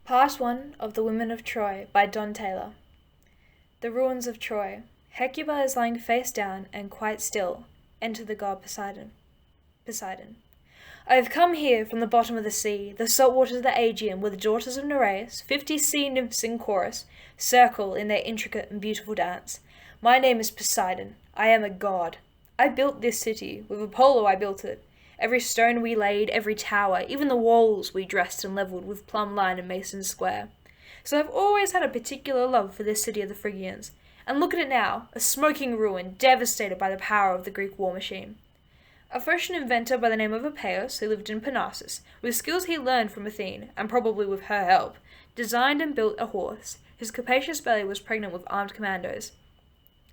Part 1 of The Women of Troy by Don Taylor. The ruins of Troy. Hecuba is lying face down and quite still. Enter the god Poseidon. Poseidon. I have come here from the bottom of the sea, the salt waters of the Aegean, where the daughters of Nereus, 50 sea nymphs in chorus, circle in their intricate and beautiful dance. My name is Poseidon. I am a god. I built this city. With Apollo I built it. Every stone we laid, every tower, even the walls we dressed and levelled with plumb line and mason square. So I've always had a particular love for this city of the Phrygians. And look at it now, a smoking ruin, devastated by the power of the Greek war machine. A Phocian inventor by the name of Epeios, who lived in Parnassus, with skills he learned from Athene, and probably with her help, designed and built a horse, whose capacious belly was pregnant with armed commandos,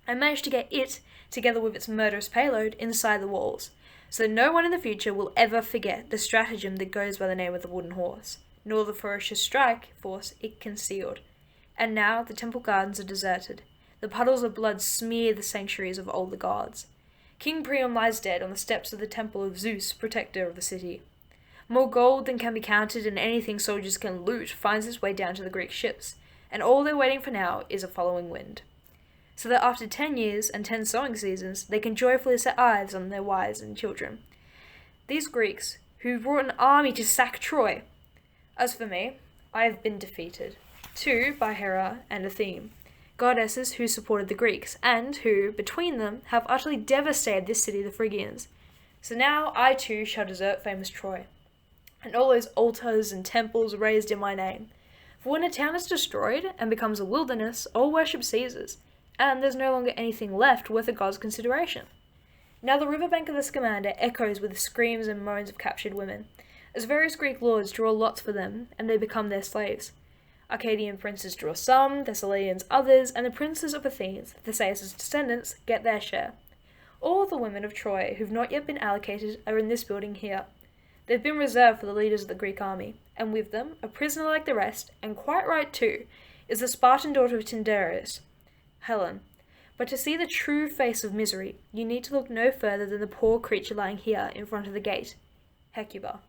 and managed to get it, together with its murderous payload, inside the walls, so that no one in the future will ever forget the stratagem that goes by the name of the wooden horse, nor the ferocious strike force it concealed. And now the temple gardens are deserted. The puddles of blood smear the sanctuaries of older gods. King Priam lies dead on the steps of the temple of Zeus, protector of the city. More gold than can be counted and anything soldiers can loot finds its way down to the Greek ships, and all they're waiting for now is a following wind. So that after 10 years and 10 sowing seasons, they can joyfully set eyes on their wives and children. These Greeks, who brought an army to sack Troy. As for me, I have been defeated. Two by Hera and Athene, goddesses who supported the Greeks, and who, between them, have utterly devastated this city of the Phrygians. So now I too shall desert famous Troy, and all those altars and temples raised in my name. For when a town is destroyed and becomes a wilderness, all worship ceases, and there's no longer anything left worth a god's consideration. Now the riverbank of the Scamander echoes with the screams and moans of captured women, as various Greek lords draw lots for them, and they become their slaves. Arcadian princes draw some, Thessalians others, and the princes of Athens, Theseus' descendants, get their share. All the women of Troy who've not yet been allocated are in this building here. They've been reserved for the leaders of the Greek army, and with them, a prisoner like the rest, and quite right too, is the Spartan daughter of Tyndareus, Helen. But to see the true face of misery, you need to look no further than the poor creature lying here in front of the gate, Hecuba,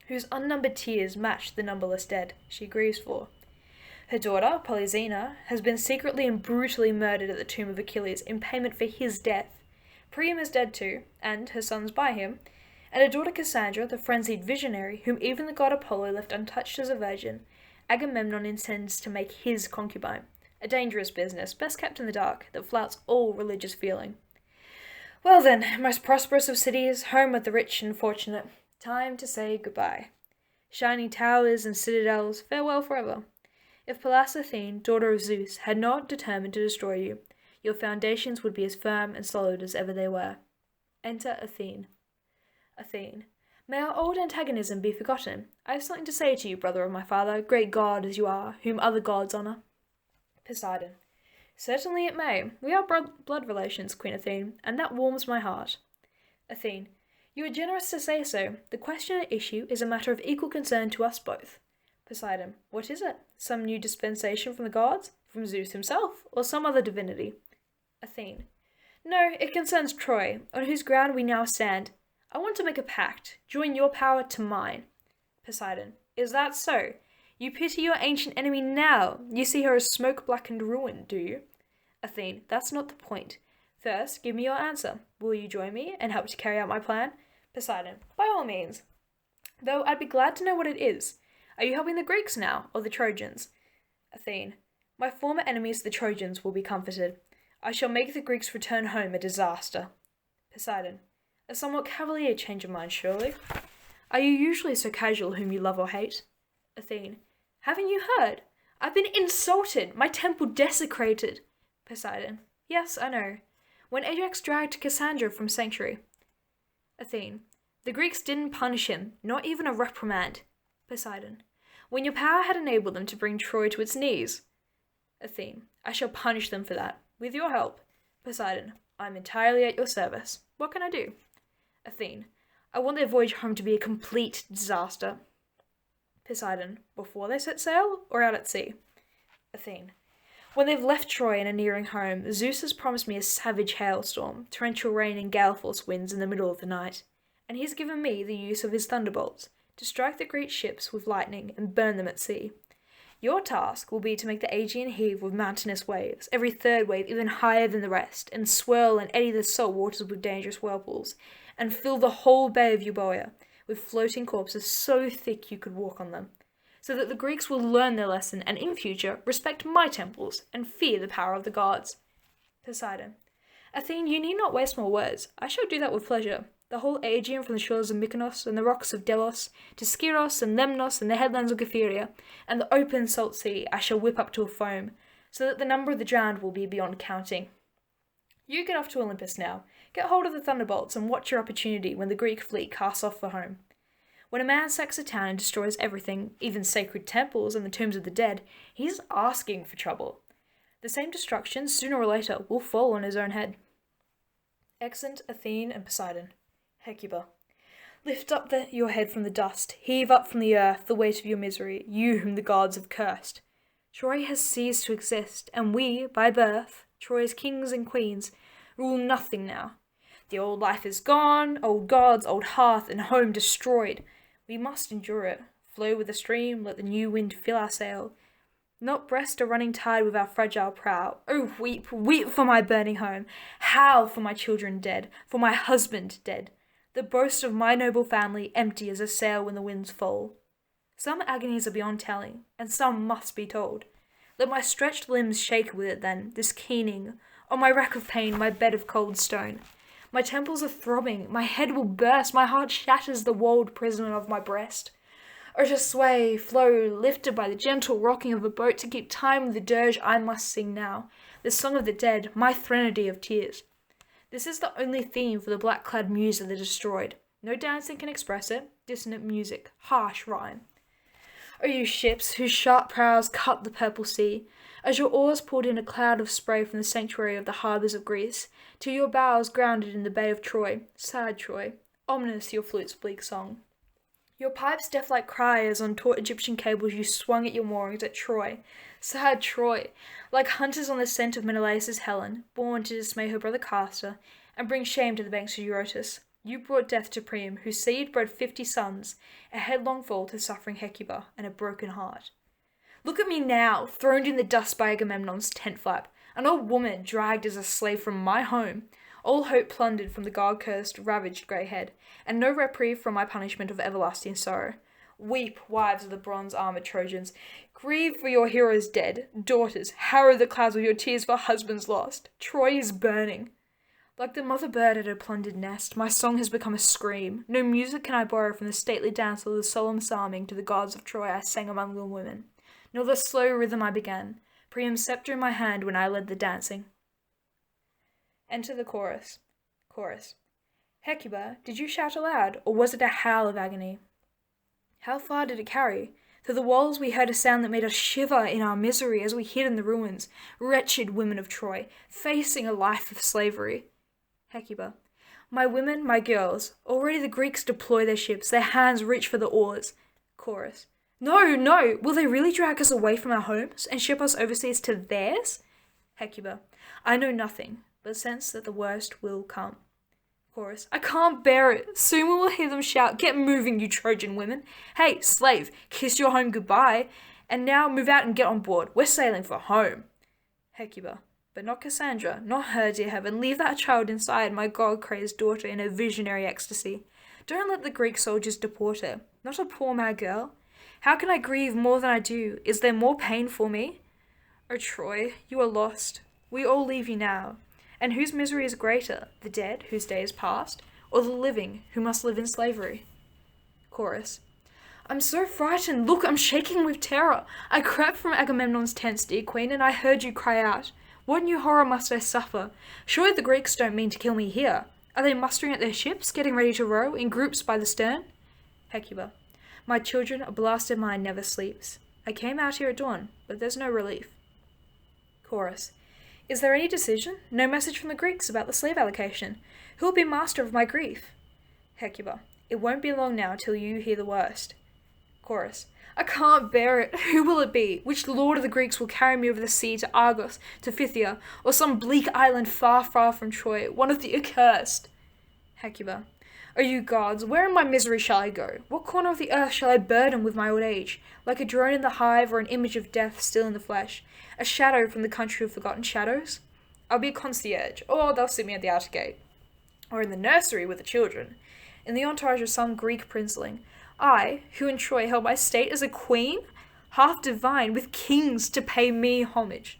whose unnumbered tears match the numberless dead she grieves for. Her daughter, Polyxena, has been secretly and brutally murdered at the tomb of Achilles in payment for his death. Priam is dead too, and her sons by him, and her daughter Cassandra, the frenzied visionary, whom even the god Apollo left untouched as a virgin, Agamemnon intends to make his concubine. A dangerous business, best kept in the dark, that flouts all religious feeling. Well then, most prosperous of cities, home of the rich and fortunate, time to say goodbye. Shining towers and citadels, farewell forever. If Pallas Athene, daughter of Zeus, had not determined to destroy you, your foundations would be as firm and solid as ever they were. Enter Athene. Athene. May our old antagonism be forgotten. I have something to say to you, brother of my father, great god as you are, whom other gods honour. Poseidon. Certainly it may. We are blood relations, Queen Athene, and that warms my heart. Athene. You are generous to say so. The question at issue is a matter of equal concern to us both. Poseidon. What is it? Some new dispensation from the gods? From Zeus himself? Or some other divinity? Athene. No, it concerns Troy, on whose ground we now stand. I want to make a pact. Join your power to mine. Poseidon. Is that so? You pity your ancient enemy now. You see her as smoke-blackened ruin, do you? Athene. That's not the point. First, give me your answer. Will you join me and help to carry out my plan? Poseidon. By all means. Though I'd be glad to know what it is. Are you helping the Greeks now, or the Trojans? Athene. My former enemies, the Trojans, will be comforted. I shall make the Greeks return home a disaster. Poseidon. A somewhat cavalier change of mind, surely. Are you usually so casual whom you love or hate? Athene. Haven't you heard? I've been insulted, my temple desecrated. Poseidon. Yes, I know. When Ajax dragged Cassandra from sanctuary. Athene. The Greeks didn't punish him, not even a reprimand. Poseidon. When your power had enabled them to bring Troy to its knees. Athene. I shall punish them for that, with your help. Poseidon. I'm entirely at your service. What can I do? Athene. I want their voyage home to be a complete disaster. Poseidon. Before they set sail, or out at sea? Athene. When they've left Troy and are nearing home, Zeus has promised me a savage hailstorm, torrential rain and gale-force winds in the middle of the night, and he's given me the use of his thunderbolts, to strike the great ships with lightning and burn them at sea. Your task will be to make the Aegean heave with mountainous waves, every third wave even higher than the rest, and swirl and eddy the salt waters with dangerous whirlpools, and fill the whole bay of Euboea with floating corpses so thick you could walk on them, so that the Greeks will learn their lesson and in future respect my temples and fear the power of the gods. Poseidon. Athene, you need not waste more words. I shall do that with pleasure. The whole Aegean from the shores of Mykonos and the rocks of Delos to Skyros and Lemnos and the headlands of Gytheria and the open salt sea I shall whip up to a foam, so that the number of the drowned will be beyond counting. You get off to Olympus now. Get hold of the thunderbolts and watch your opportunity when the Greek fleet casts off for home. When a man sacks a town and destroys everything, even sacred temples and the tombs of the dead, he's asking for trouble. The same destruction, sooner or later, will fall on his own head. Exeunt Athene and Poseidon. Hecuba. Lift up your head from the dust, heave up from the earth the weight of your misery, you whom the gods have cursed. Troy has ceased to exist, and we, by birth, Troy's kings and queens, rule nothing now. The old life is gone, old gods, old hearth and home destroyed. We must endure it, flow with the stream, let the new wind fill our sail. Not breast a running tide with our fragile prow. Oh, weep, weep for my burning home, howl for my children dead, for my husband dead. The boast of my noble family empty as a sail when the winds fall. Some agonies are beyond telling, and some must be told. Let my stretched limbs shake with it then, this keening. On my rack of pain, my bed of cold stone. My temples are throbbing, my head will burst, my heart shatters the walled prison of my breast. Oh, to sway, flow, lifted by the gentle rocking of a boat to keep time with the dirge I must sing now, the song of the dead, my threnody of tears. This is the only theme for the black-clad muse of the destroyed. No dancing can express it. Dissonant music, harsh rhyme. O you ships, whose sharp prows cut the purple sea, as your oars poured in a cloud of spray from the sanctuary of the harbours of Greece, till your bows grounded in the bay of Troy, sad Troy, ominous your flute's bleak song. Your pipes death-like cry as on taut Egyptian cables you swung at your moorings at Troy, sad Troy, like hunters on the scent of Menelaus' Helen, born to dismay her brother Castor, and bring shame to the banks of Eurotas. You brought death to Priam, whose seed bred 50 sons, a headlong fall to suffering Hecuba, and a broken heart. Look at me now, throned in the dust by Agamemnon's tent flap, an old woman dragged as a slave from my home, all hope plundered from the god-cursed, ravaged grey head, and no reprieve from my punishment of everlasting sorrow. Weep, wives of the bronze-armoured Trojans, grieve for your heroes dead, daughters, harrow the clouds with your tears for husbands lost. Troy is burning. Like the mother bird at her plundered nest, my song has become a scream. No music can I borrow from the stately dance or the solemn psalming to the gods of Troy I sang among the women, nor the slow rhythm I began, Priam's sceptre in my hand when I led the dancing. Enter the chorus. Chorus. Hecuba, did you shout aloud, or was it a howl of agony? How far did it carry? Through the walls we heard a sound that made us shiver in our misery as we hid in the ruins, wretched women of Troy, facing a life of slavery. Hecuba. My women, my girls, already the Greeks deploy their ships, their hands reach for the oars. Chorus. No, no, will they really drag us away from our homes and ship us overseas to theirs? Hecuba. I know nothing, but sense that the worst will come. Chorus. I can't bear it. Soon we will hear them shout, get moving, you Trojan women. Hey, slave, kiss your home goodbye, and now move out and get on board. We're sailing for home. Hecuba. But not Cassandra, not her, dear heaven. Leave that child inside, my god-crazed daughter in a visionary ecstasy. Don't let the Greek soldiers deport her. Not a poor mad girl. How can I grieve more than I do? Is there more pain for me? O Troy, you are lost. We all leave you now. And whose misery is greater, the dead, whose day is past, or the living, who must live in slavery? Chorus. I'm so frightened. Look, I'm shaking with terror. I crept from Agamemnon's tents, dear queen, and I heard you cry out. What new horror must I suffer? Surely the Greeks don't mean to kill me here. Are they mustering at their ships, getting ready to row, in groups by the stern? Hecuba. My children, a blasted mind never sleeps. I came out here at dawn, but there's no relief. Chorus. Is there any decision? No message from the Greeks about the slave allocation? Who will be master of my grief? Hecuba. It won't be long now till you hear the worst. Chorus. I can't bear it. Who will it be? Which lord of the Greeks will carry me over the sea to Argos, to Phthia, or some bleak island far, far from Troy, one of the accursed? Hecuba. O you gods, where in my misery shall I go? What corner of the earth shall I burden with my old age? Like a drone in the hive, or an image of death still in the flesh, a shadow from the country of forgotten shadows? I'll be a concierge, or they'll sit me at the outer gate, or in the nursery with the children, in the entourage of some Greek princeling. I, who in Troy held my state as a queen, half divine, with kings to pay me homage.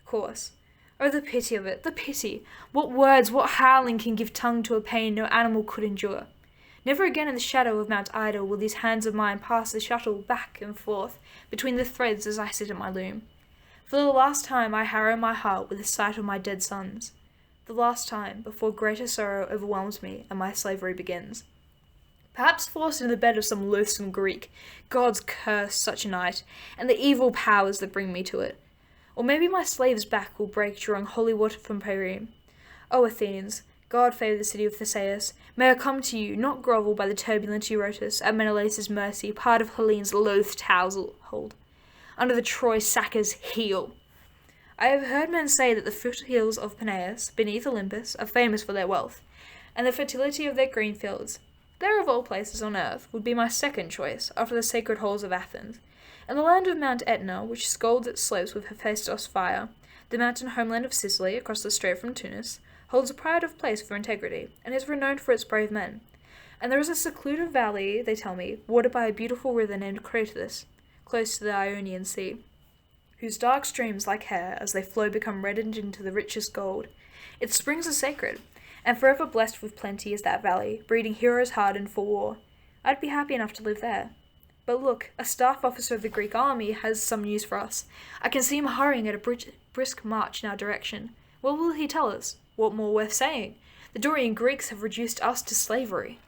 Chorus. Oh, the pity of it, the pity! What words, what howling can give tongue to a pain no animal could endure? Never again in the shadow of Mount Ida will these hands of mine pass the shuttle back and forth between the threads as I sit at my loom. For the last time I harrow my heart with the sight of my dead sons. The last time, before greater sorrow overwhelms me and my slavery begins. Perhaps forced into the bed of some loathsome Greek, gods curse such a night, and the evil powers that bring me to it. Or maybe my slave's back will break drawing holy water from Perim. O Athenians, God favour the city of Theseus. May I come to you, not grovel by the turbulent Eurotas, at Menelaus' mercy, part of Helene's loathed household, under the Troy sacker's heel. I have heard men say that the foothills of Peneus, beneath Olympus, are famous for their wealth, and the fertility of their green fields. There of all places on earth would be my second choice, after the sacred halls of Athens. And the land of Mount Etna, which scolds its slopes with Hephaestos fire, the mountain homeland of Sicily, across the strait from Tunis, holds a pride of place for integrity, and is renowned for its brave men. And there is a secluded valley, they tell me, watered by a beautiful river named Craterus, close to the Ionian Sea, whose dark streams, like hair, as they flow become reddened into the richest gold. Its springs are sacred, and forever blessed with plenty is that valley, breeding heroes hardened for war. I'd be happy enough to live there. But look, a staff officer of the Greek army has some news for us. I can see him hurrying at a brisk march in our direction. What will he tell us? What more worth saying? The Dorian Greeks have reduced us to slavery.